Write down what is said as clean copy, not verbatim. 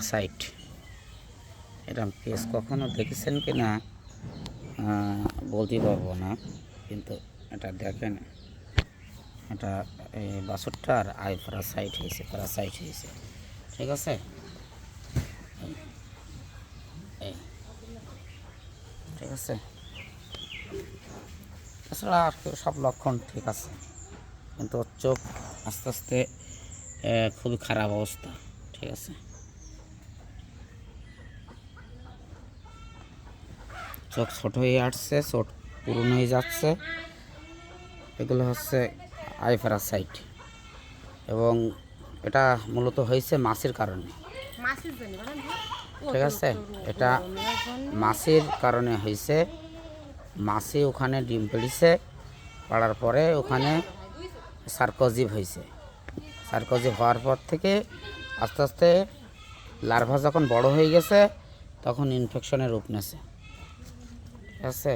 Site এরকম case কখনো দেখেছেন কি না বলতে পারবো না, কিন্তু এটা দেখেন, এটা এই বাছুরটার আই প্যারাসাইট হয়েছে, ঠিক আছে। এই ঠিক আছে, তাছাড়া আর সব লক্ষণ ঠিক আছে, কিন্তু ওর চোখ আস্তে আস্তে খুবই খারাপ অবস্থা, ঠিক আছে। চোখ ছোট হয়ে আসছে, চোখ পুরনো হয়ে যাচ্ছে, এগুলো হচ্ছে আই প্যারাসাইট। এবং এটা মূলত হয়েছে মাছির কারণে, ঠিক আছে। এটা মাছির কারণে হয়েছে, মাছি ওখানে ডিম পেড়েছে, পাড়ার পরে ওখানে সার্কোজিভ হয়েছে। সার্কোজিভ হওয়ার পর থেকে আস্তে আস্তে লার্ভা যখন বড় হয়ে গেছে তখন ইনফেকশনের রূপ নেছে, ঠিক আছে।